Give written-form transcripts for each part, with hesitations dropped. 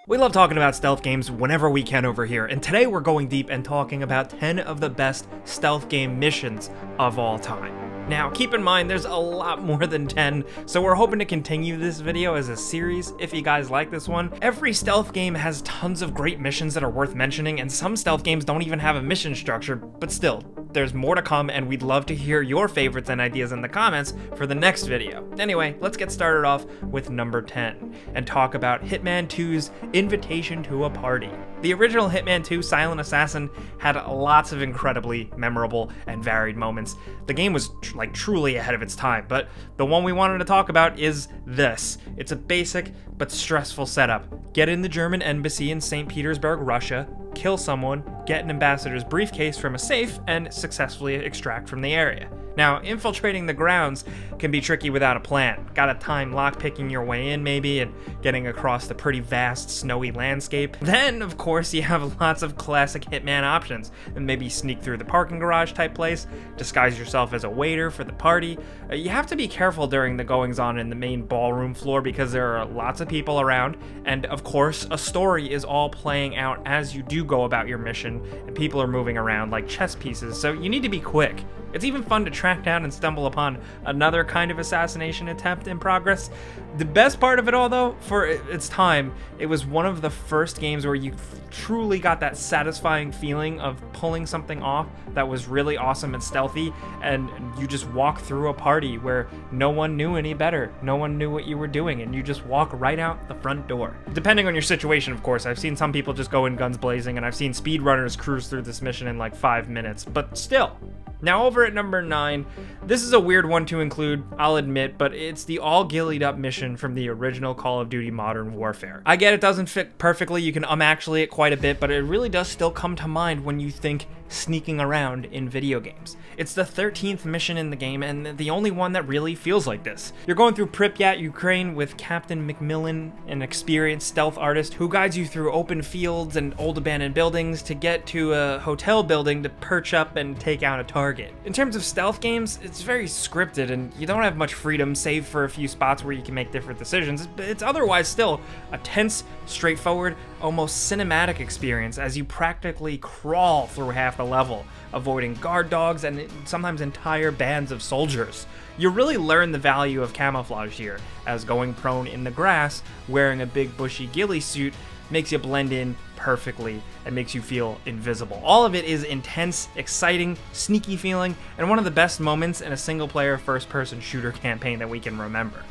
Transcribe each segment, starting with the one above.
We love talking about stealth games whenever we can over here, and today we're going deep and talking about 10 of the best stealth game missions of all time. Now, keep in mind, there's a lot more than 10, so we're hoping to continue this video as a series if you guys like this one. Every stealth game has tons of great missions that are worth mentioning, and some stealth games don't even have a mission structure, but still, there's more to come, and we'd love to hear your favorites and ideas in the comments for the next video. Anyway, let's get started off with number 10, and talk about Hitman 2's Invitation to a Party. The original Hitman 2 Silent Assassin had lots of incredibly memorable and varied moments. The game was truly ahead of its time, but the one we wanted to talk about is this. It's a basic but stressful setup. Get in the German embassy in St. Petersburg, Russia, kill someone, get an ambassador's briefcase from a safe, and successfully extract from the area. Now, infiltrating the grounds can be tricky without a plan. Gotta time lockpicking your way in maybe, and getting across the pretty vast snowy landscape. Then, of course, you have lots of classic Hitman options, and maybe sneak through the parking garage type place, disguise yourself as a waiter for the party. You have to be careful during the goings on in the main ballroom floor because there are lots of people around, and of course, a story is all playing out as you do go about your mission, and people are moving around like chess pieces, so you need to be quick. It's even fun to track down and stumble upon another kind of assassination attempt in progress. The best part of it all, though, for its time, it was one of the first games where you truly got that satisfying feeling of pulling something off that was really awesome and stealthy, and you just walk through a party where no one knew any better, no one knew what you were doing, and you just walk right out the front door. Depending on your situation, of course. I've seen some people just go in guns blazing, and I've seen speedrunners cruise through this mission in like 5 minutes, but still. Now over at number 9, this is a weird one to include, I'll admit, but it's the all gillied up mission from the original Call of Duty Modern Warfare. I get it doesn't fit perfectly, you can actually it quite a bit, but it really does still come to mind when you think sneaking around in video games. It's the 13th mission in the game, and the only one that really feels like this. You're going through Pripyat, Ukraine with Captain Macmillan, an experienced stealth artist who guides you through open fields and old abandoned buildings to get to a hotel building to perch up and take out a target. In terms of stealth games, it's very scripted and you don't have much freedom save for a few spots where you can make different decisions, but it's otherwise still a tense, straightforward, almost cinematic experience as you practically crawl through half the level, avoiding guard dogs and sometimes entire bands of soldiers. You really learn the value of camouflage here, as going prone in the grass, wearing a big bushy ghillie suit, makes you blend in perfectly and makes you feel invisible. All of it is intense, exciting, sneaky feeling, and one of the best moments in a single-player first-person shooter campaign that we can remember.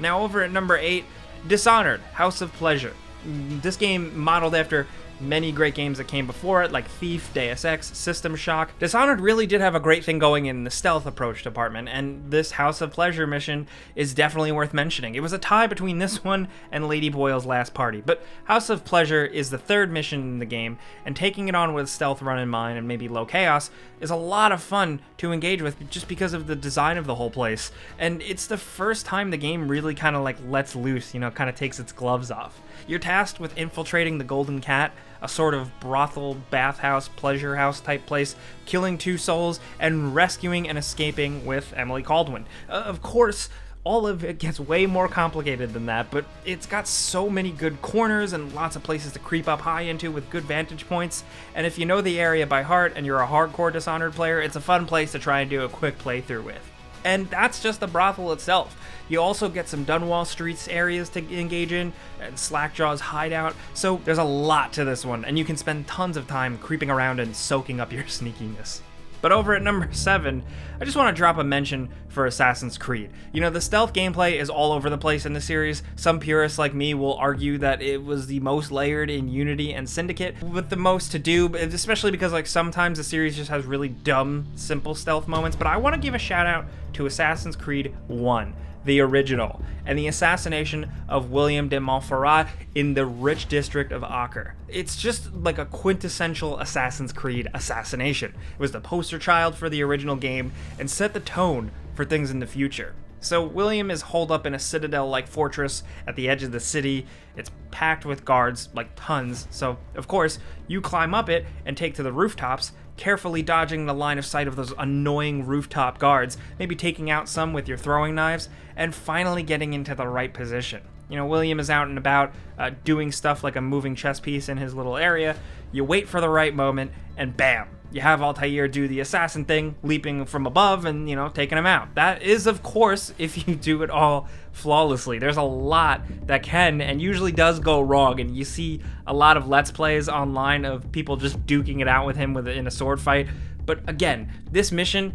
Now over at number 8, Dishonored, House of Pleasure. This game modeled after many great games that came before it, like Thief, Deus Ex, System Shock. Dishonored really did have a great thing going in the stealth approach department, and this House of Pleasure mission is definitely worth mentioning. It was a tie between this one and Lady Boyle's Last Party, but House of Pleasure is the third mission in the game, and taking it on with stealth run in mind and maybe low chaos is a lot of fun to engage with just because of the design of the whole place. And it's the first time the game really kind of lets loose, kind of takes its gloves off. You're tasked with infiltrating the Golden Cat, a sort of brothel, bathhouse, pleasure house type place, killing 2 souls, and rescuing and escaping with Emily Caldwin. Of course, all of it gets way more complicated than that, but it's got so many good corners and lots of places to creep up high into with good vantage points, and if you know the area by heart and you're a hardcore Dishonored player, it's a fun place to try and do a quick playthrough with. And that's just the brothel itself. You also get some Dunwall Streets areas to engage in, and Slackjaw's hideout, so there's a lot to this one, and you can spend tons of time creeping around and soaking up your sneakiness. But over at number 7, I just want to drop a mention for Assassin's Creed. The stealth gameplay is all over the place in the series. Some purists like me will argue that it was the most layered in Unity and Syndicate, with the most to do, especially because sometimes the series just has really dumb, simple stealth moments. But I want to give a shout out to Assassin's Creed 1. The original, and the assassination of William de Montferrat in the rich district of Acre. It's just like a quintessential Assassin's Creed assassination. It was the poster child for the original game and set the tone for things in the future. So William is holed up in a citadel-like fortress at the edge of the city. It's packed with guards, like tons, so of course, you climb up it and take to the rooftops, carefully dodging the line of sight of those annoying rooftop guards, maybe taking out some with your throwing knives, and finally getting into the right position. You know, William is out and about doing stuff like a moving chess piece in his little area. You wait for the right moment, and bam! You have Altair do the assassin thing, leaping from above and, you know, taking him out. That is, of course, if you do it all flawlessly. There's a lot that can and usually does go wrong, and you see a lot of Let's Plays online of people just duking it out with him in a sword fight. But again, this mission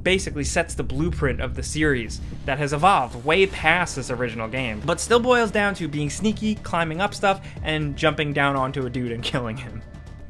basically sets the blueprint of the series that has evolved way past this original game, but still boils down to being sneaky, climbing up stuff, and jumping down onto a dude and killing him.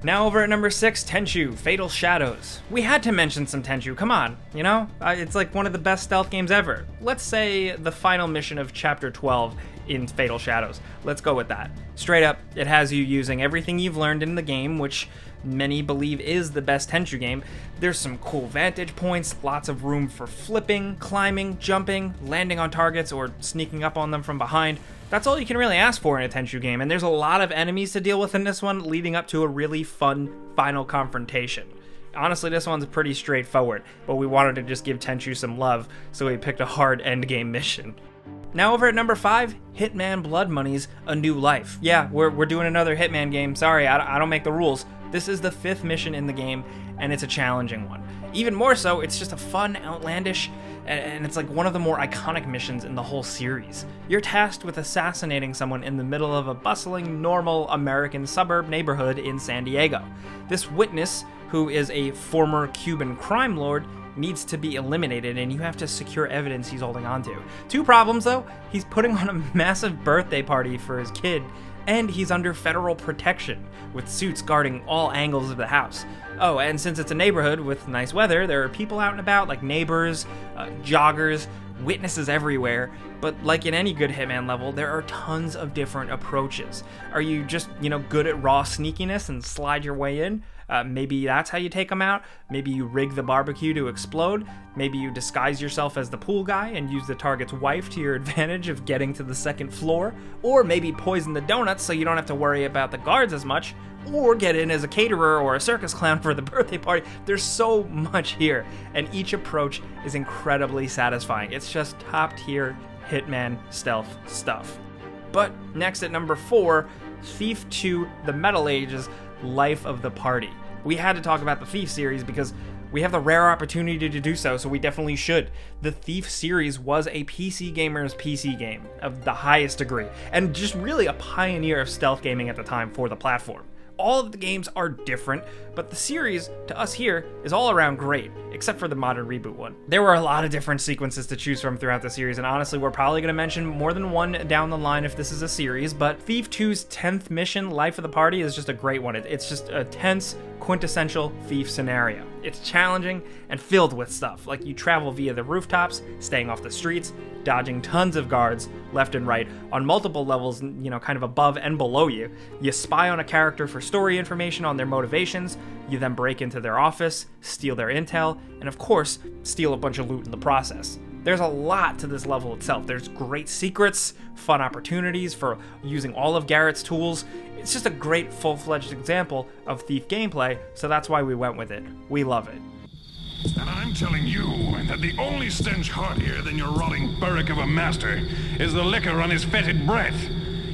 Now over at number 6, Tenchu, Fatal Shadows. We had to mention some Tenchu, come on, you know? It's like one of the best stealth games ever. Let's say the final mission of Chapter 12 in Fatal Shadows. Let's go with that. Straight up, it has you using everything you've learned in the game, which many believe is the best Tenchu game. There's some cool vantage points, lots of room for flipping, climbing, jumping, landing on targets, or sneaking up on them from behind. That's all you can really ask for in a Tenchu game, and there's a lot of enemies to deal with in this one, leading up to a really fun final confrontation. Honestly, this one's pretty straightforward, but we wanted to just give Tenchu some love, so we picked a hard endgame mission. Now over at number 5, Hitman Blood Money's A New Life. Yeah, we're doing another Hitman game. Sorry, I don't make the rules. This is the 5th mission in the game, and it's a challenging one. Even more so, it's just a fun, outlandish, and it's like one of the more iconic missions in the whole series. You're tasked with assassinating someone in the middle of a bustling, normal American suburb neighborhood in San Diego. This witness, who is a former Cuban crime lord, needs to be eliminated, and you have to secure evidence he's holding on to. 2 problems though: he's putting on a massive birthday party for his kid, and he's under federal protection, with suits guarding all angles of the house. Oh, and since it's a neighborhood with nice weather, there are people out and about, like neighbors, joggers, witnesses everywhere. But like in any good Hitman level, there are tons of different approaches. Are you just, good at raw sneakiness and slide your way in? Maybe that's how you take them out. Maybe you rig the barbecue to explode. Maybe you disguise yourself as the pool guy and use the target's wife to your advantage of getting to the 2nd floor. Or maybe poison the donuts so you don't have to worry about the guards as much. Or get in as a caterer or a circus clown for the birthday party. There's so much here, and each approach is incredibly satisfying. It's just top tier Hitman stealth stuff. But next at number 4, Thief 2: The Metal Age's Life of the Party. We had to talk about the Thief series because we have the rare opportunity to do so we definitely should. The Thief series was a PC gamer's PC game of the highest degree, and just really a pioneer of stealth gaming at the time for the platform. All of the games are different, but the series, to us here, is all around great, except for the modern reboot one. There were a lot of different sequences to choose from throughout the series, and honestly, we're probably going to mention more than one down the line if this is a series, but Thief 2's 10th mission, Life of the Party, is just a great one. It's just a tense, quintessential Thief scenario. It's challenging and filled with stuff, like you travel via the rooftops, staying off the streets, dodging tons of guards left and right on multiple levels, kind of above and below you. You spy on a character for story information on their motivations. You then break into their office, steal their intel, and of course, steal a bunch of loot in the process. There's a lot to this level itself. There's great secrets, fun opportunities for using all of Garrett's tools. It's just a great full-fledged example of Thief gameplay, so that's why we went with it. We love it. And I'm telling you that the only stench heartier than your rotting burrick of a master is the liquor on his fetid breath.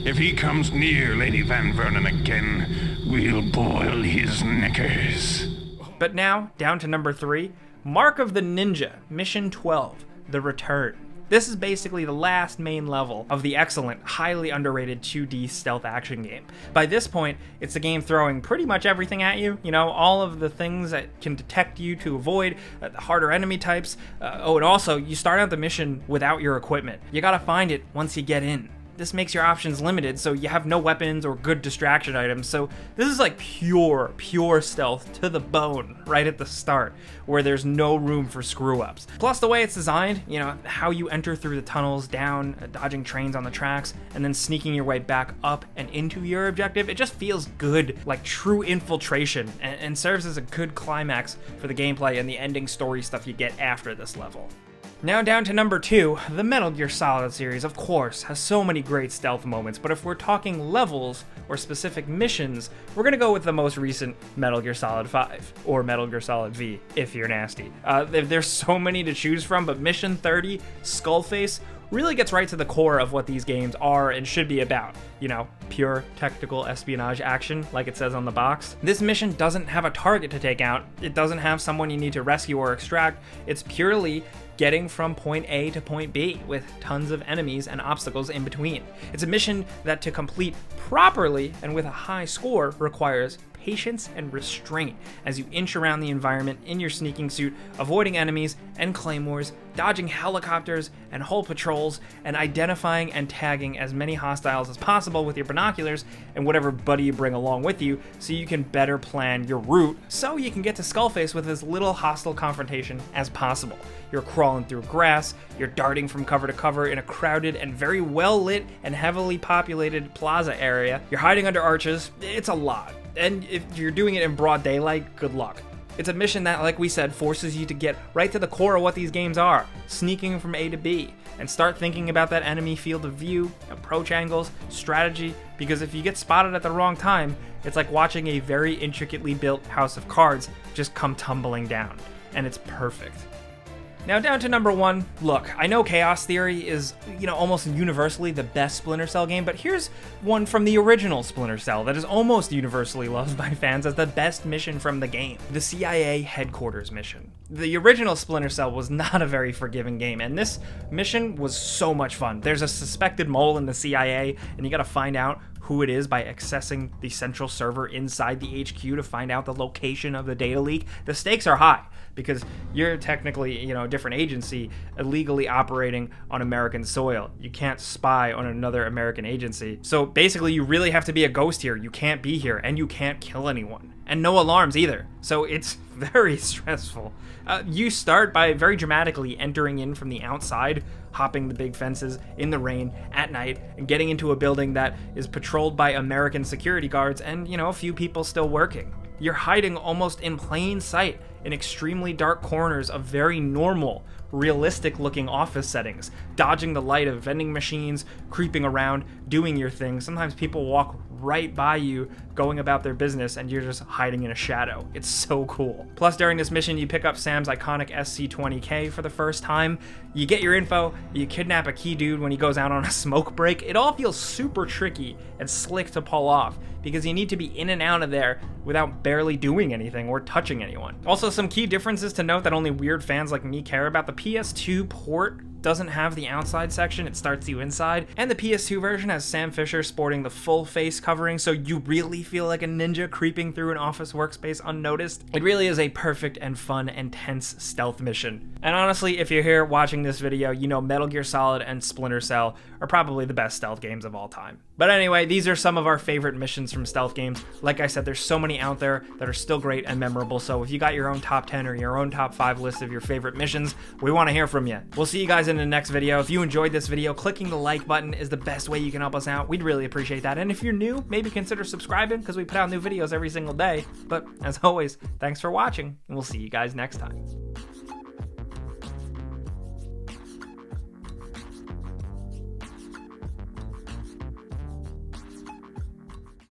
If he comes near Lady Van Vernon again, we'll boil his knickers. But now, down to number 3, Mark of the Ninja, Mission 12, The Return. This is basically the last main level of the excellent, highly underrated 2D stealth action game. By this point, it's a game throwing pretty much everything at you, all of the things that can detect you to avoid, the harder enemy types. And also, you start out the mission without your equipment. You gotta find it once you get in. This makes your options limited, so you have no weapons or good distraction items, so this is like pure stealth to the bone right at the start, where there's no room for screw-ups. Plus the way it's designed, how you enter through the tunnels, down, dodging trains on the tracks, and then sneaking your way back up and into your objective, it just feels good, like true infiltration, and serves as a good climax for the gameplay and the ending story stuff you get after this level. Now down to number 2, the Metal Gear Solid series, of course, has so many great stealth moments, but if we're talking levels or specific missions, we're gonna go with the most recent Metal Gear Solid 5, or Metal Gear Solid V, if you're nasty. There's so many to choose from, but Mission 30, Skullface, really gets right to the core of what these games are and should be about. You know, pure technical espionage action, like it says on the box. This mission doesn't have a target to take out. It doesn't have someone you need to rescue or extract. It's purely getting from point A to point B with tons of enemies and obstacles in between. It's a mission that to complete properly and with a high score requires patience and restraint as you inch around the environment in your sneaking suit, avoiding enemies and claymores, dodging helicopters and hull patrols, and identifying and tagging as many hostiles as possible with your binoculars and whatever buddy you bring along with you so you can better plan your route so you can get to Skullface with as little hostile confrontation as possible. You're crawling through grass, you're darting from cover to cover in a crowded and very well lit and heavily populated plaza area, you're hiding under arches. It's a lot. And if you're doing it in broad daylight, good luck. It's a mission that, like we said, forces you to get right to the core of what these games are, sneaking from A to B, and start thinking about that enemy field of view, approach angles, strategy, because if you get spotted at the wrong time, it's like watching a very intricately built house of cards just come tumbling down, and it's perfect. Now down to number 1. Look, I know Chaos Theory is, almost universally the best Splinter Cell game, but here's one from the original Splinter Cell that is almost universally loved by fans as the best mission from the game, the CIA headquarters mission. The original Splinter Cell was not a very forgiving game, and this mission was so much fun. There's a suspected mole in the CIA, and you gotta find out who it is by accessing the central server inside the HQ to find out the location of the data leak. The stakes are high because you're technically, a different agency illegally operating on American soil. You can't spy on another American agency. So basically you really have to be a ghost here. You can't be here and you can't kill anyone. And no alarms either. So it's very stressful. You start by very dramatically entering in from the outside, hopping the big fences in the rain at night, and getting into a building that is patrolled by American security guards and, a few people still working. You're hiding almost in plain sight in extremely dark corners of very normal, realistic-looking office settings, dodging the light of vending machines, creeping around, doing your thing. Sometimes people walk right by you, going about their business, and you're just hiding in a shadow. It's so cool. Plus, during this mission, you pick up Sam's iconic SC-20K for the first time. You get your info, you kidnap a key dude when he goes out on a smoke break. It all feels super tricky and slick to pull off because you need to be in and out of there without barely doing anything or touching anyone. Also, some key differences to note that only weird fans like me care about. The PS2 port doesn't have the outside section, it starts you inside, and the PS2 version has Sam Fisher sporting the full face covering, so you really feel like a ninja creeping through an office workspace unnoticed. It really is a perfect and fun and tense stealth mission. And honestly, if you're here watching this video, Metal Gear Solid and Splinter Cell are probably the best stealth games of all time. But anyway, these are some of our favorite missions from stealth games. Like I said, there's so many out there that are still great and memorable, so if you got your own top 10 or your own top 5 list of your favorite missions, we want to hear from you. We'll see you guys in the next video. If you enjoyed this video, clicking the like button is the best way you can help us out. We'd really appreciate that. And if you're new, maybe consider subscribing because we put out new videos every single day. But as always, thanks for watching, and we'll see you guys next time.